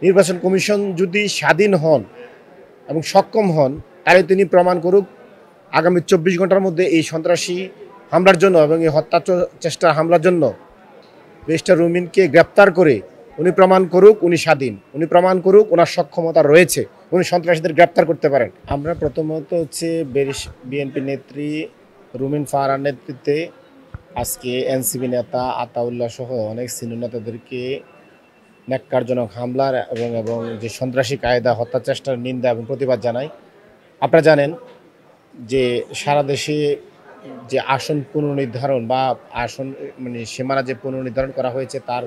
নির্বাচন কমিশন যদি স্বাধীন হন এবং সক্ষম হন তাহলে তিনি প্রমাণ করুক আগামী ২৪ ঘন্টার মধ্যে এই সন্ত্রাসী হামলার জন্য এবং এই হত্যা চেষ্টা হামলার জন্য ব্যারিস্টার রুমিনকে গ্রেপ্তার করে উনি প্রমাণ করুক উনি স্বাধীন, উনি প্রমাণ করুক ওনার সক্ষমতা রয়েছে, উনি সন্ত্রাসীদের গ্রেপ্তার করতে পারেন। আমরা প্রথমত হচ্ছে বিএনপি নেত্রী রুমিন ফারহার নেতৃত্বে আজকে এনসিপি নেতা আতাউল্লাহ সহ অনেক সিনিয়র নেতাদেরকে ন্যাক্কারজনক হামলার এবং যে সন্ত্রাসী কায়দা হত্যা চেষ্টার নিন্দা এবং প্রতিবাদ জানাই। আপনারা জানেন যে সারা দেশে যে আসন পুনর্নির্ধারণ বা আসন সীমানা যে পুনর্নির্ধারণ করা হয়েছে তার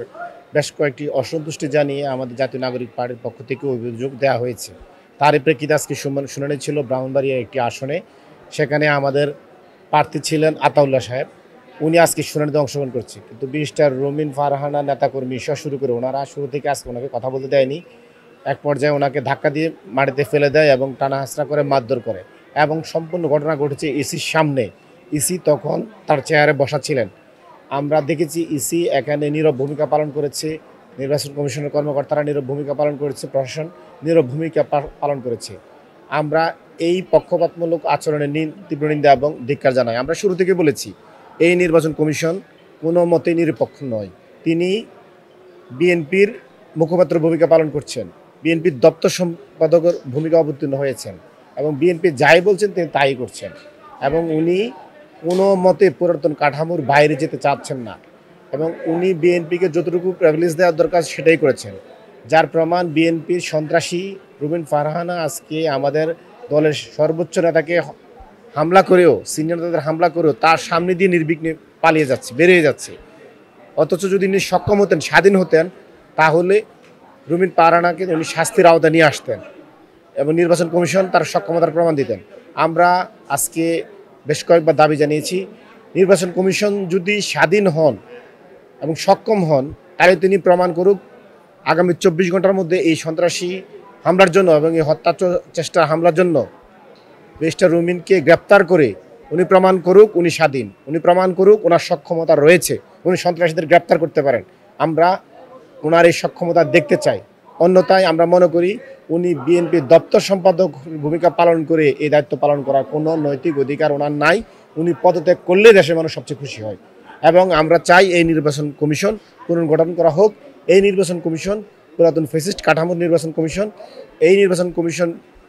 বেশ কয়েকটি অসন্তুষ্টি জানিয়ে আমাদের জাতীয় নাগরিক পার্টির পক্ষ থেকে অভিযোগ দেওয়া হয়েছে। তারই প্রেক্ষিতে আজকে শুনানি ছিল ব্রাহ্মণবাড়িয়া একটি আসনে। সেখানে আমাদের প্রার্থী ছিলেন আতাউল্লাহ সাহেব, উনি আজকে শুনানিতে অংশগ্রহণ করছে, কিন্তু ব্যারিস্টার রুমিন ফারহানা নেতাকর্মী সহ শুরু করে ওনারা শুরু থেকে আজকে ওনাকে কথা বলতে দেয়নি। এক পর্যায়ে ওনাকে ধাক্কা দিয়ে মাটিতে ফেলে দেয় এবং টানা হাসরা করে মারধর করে এবং সম্পূর্ণ ঘটনা ঘটেছে ইসির সামনে। ইসি তখন তার চেয়ারে বসা ছিলেন। আমরা দেখেছি ইসি এখানে নীরব ভূমিকা পালন করেছে, নির্বাচন কমিশনের কর্মকর্তারা নীরব ভূমিকা পালন করেছে, প্রশাসন নীরব ভূমিকা পালন করেছে। আমরা এই পক্ষপাতমূলক আচরণের তীব্র নিন্দা এবং ধিক্কার জানাই। আমরা শুরু থেকে বলেছি এই নির্বাচন কমিশন কোনো মতেই নিরপেক্ষ নয়। তিনি বিএনপির মুখপাত্র ভূমিকা পালন করছেন, বিএনপির দপ্তর সম্পাদকের ভূমিকা অবতীর্ণ হয়েছেন এবং বিএনপি যাই বলছেন তিনি তাই করছেন এবং উনি কোনো মতে পুরাতন কাঠামোর বাইরে যেতে চাচ্ছেন না এবং উনি বিএনপিকে যতটুকু প্রিভিলেজ দেওয়ার দরকার সেটাই করেছেন। যার প্রমাণ বিএনপির সন্ত্রাসী রুমিন ফারহানা আজকে আমাদের দলের সর্বোচ্চ নেতাকে হামলা করেও, সিনিয়র নেতাদের হামলা করেও তার সামনে দিয়ে নির্বিঘ্নে পালিয়ে যাচ্ছে, বেরিয়ে যাচ্ছে। অথচ যদি উনি সক্ষম হতেন, স্বাধীন হতেন, তাহলে রুমিন ফারহানাকে উনি শাস্তির আওতায় নিয়ে আসতেন এবং নির্বাচন কমিশন তার সক্ষমতার প্রমাণ দিতেন। আমরা আজকে বেশ কয়েকবার দাবি জানিয়েছি, নির্বাচন কমিশন যদি স্বাধীন হন এবং সক্ষম হন তাহলে তিনি প্রমাণ করুক আগামী ২৪ ঘন্টার মধ্যে এই সন্ত্রাসী হামলার জন্য এবং এই হত্যা চেষ্টা হামলার জন্য ব্যারিস্টার রুমিনকে গ্রেপ্তার করে উনি প্রমাণ করুক উনি স্বাধীন, উনি প্রমাণ করুক ওনার সক্ষমতা রয়েছে, উনি সন্ত্রাসীদের গ্রেপ্তার করতে পারেন। আমরা ওনার এই সক্ষমতা দেখতে চাই। অন্যথায় আমরা মনে করি উনি বিএনপির দপ্তর সম্পাদক ভূমিকা পালন করে এই দায়িত্ব পালন করার কোনো নৈতিক অধিকার ওনার নাই। উনি পদত্যাগ করলে দেশের মানুষ সবচেয়ে খুশি হয় এবং আমরা চাই এই নির্বাচন কমিশন পুনর্গঠন করা হোক। এই নির্বাচন কমিশন পুরাতন ফ্যাসিস্ট কাঠামোর নির্বাচন কমিশন। এই নির্বাচন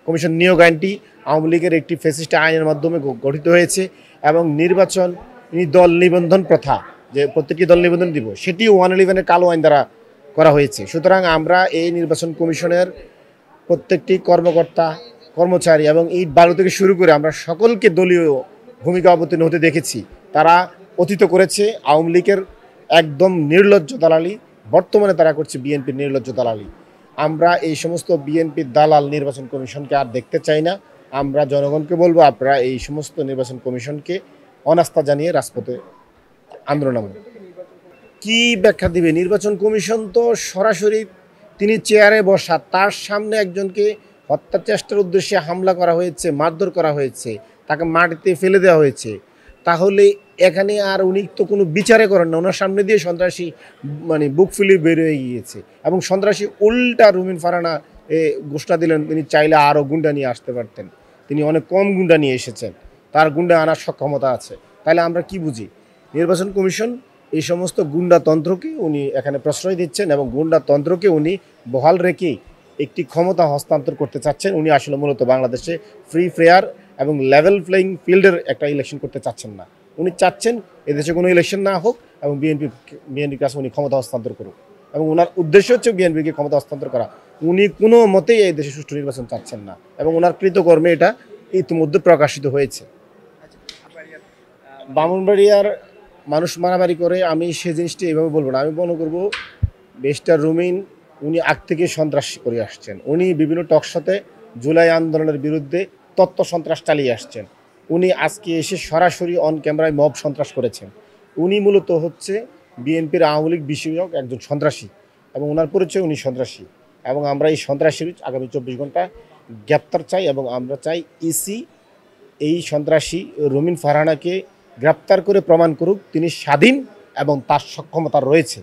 কমিশন নিয়োগ আইনটি আওয়ামী লীগের একটি ফ্যাসিস্ট আইনের মাধ্যমে গঠিত হয়েছে এবং নির্বাচন দল নিবন্ধন প্রথা, যে প্রত্যেকটি দল নিবন্ধন দিব, সেটি 111-এর কালো আইন দ্বারা করা হয়েছে। সুতরাং আমরা এই নির্বাচন কমিশনের প্রত্যেকটি কর্মকর্তা, কর্মচারী এবং ইট বালু থেকে শুরু করে আমরা সকলকে দলীয় ভূমিকা অবতীর্ণ হতে দেখেছি। তারা অতীত করেছে আওয়ামী লীগের একদম নির্লজ্জ দালালি, বর্তমানে তারা করছে বিএনপির নির্লজ্জ দালালি। আমরা এই সমস্ত বিএনপির দালাল নির্বাচন কমিশনকে আর দেখতে চাই না। আমরা জনগণকে বলবো আপনারা এই সমস্ত নির্বাচন কমিশনকে অনাস্থা জানিয়ে রাজপথে আন্দোলন নামুন। কি ব্যাখ্যা দিবে? নির্বাচন কমিশন তো সরাসরি তিনি চেয়ারে বসা, তার সামনে একজনকে হত্যা চেষ্টার উদ্দেশ্যে হামলা করা হয়েছে, মারধর করা হয়েছে, তাকে মাটিতে ফেলে দেওয়া হয়েছে। তাহলে এখানে আর উনি তো কোনো বিচারে করেন না, ওনার সামনে দিয়ে সন্ত্রাসী বুক ফুলি বের হয়ে গিয়েছে এবং সন্ত্রাসী উল্টা রুমিন ফারহানা ঘোষণা দিলেন তিনি চাইলে আরও গুন্ডা নিয়ে আসতে পারতেন। তিনি অনেক কম গুন্ডা নিয়ে এসেছেন, তার গুন্ডা আনার সক্ষমতা আছে। তাহলে আমরা কি বুঝি? নির্বাচন কমিশন এই সমস্ত গুন্ডাতন্ত্রকে উনি এখানে প্রশ্রয় দিচ্ছেন এবং গুন্ডাতন্ত্রকে উনি বহাল রেখে একটি ক্ষমতা হস্তান্তর করতে চাচ্ছেন। উনি আসলে মূলত বাংলাদেশে ফ্রি ফেয়ার এবং লেভেল প্লেইং ফিল্ডের একটা ইলেকশন করতে চাচ্ছেন না। উনি চাচ্ছেন এদেশে কোনো ইলেকশন না হোক এবং বিএনপির কাছে উনি ক্ষমতা হস্তান্তর করুক এবং ওনার উদ্দেশ্য হচ্ছে বিএনপিকে ক্ষমতা হস্তান্তর করা। উনি কোনো মতেই এই দেশে সুষ্ঠু নির্বাচন চাচ্ছেন না এবং ওনার কৃতকর্মে এটা ইতিমধ্যে প্রকাশিত হয়েছে। ব্রাহ্মণবাড়িয়ার মানুষ মারামারি করে আমি সে জিনিসটি এইভাবে বলবো না। আমি মনে করবো ব্যারিস্টার রুমিন উনি আগ থেকে সন্ত্রাস করে আসছেন। উনি বিভিন্ন টকশোতে জুলাই আন্দোলনের বিরুদ্ধে তত্ত্ব সন্ত্রাস চালিয়ে আসছেন। উনি আজকে এসে সরাসরি অন ক্যামেরায় মব সন্ত্রাস করেছেন। উনি মূলত হচ্ছে বিএনপির আওয়ামী লীগ বিষয়ক একজন সন্ত্রাসী এবং ওনার পরিচয় উনি সন্ত্রাসী এবং আমরা এই সন্ত্রাসীর আগামী 24 ঘন্টা গ্রেপ্তার চাই এবং আমরা চাই ইসি এই সন্ত্রাসী রুমিন ফারহানাকে গ্রেপ্তার করে প্রমাণ করুক তিনি স্বাধীন এবং তার সক্ষমতা রয়েছে।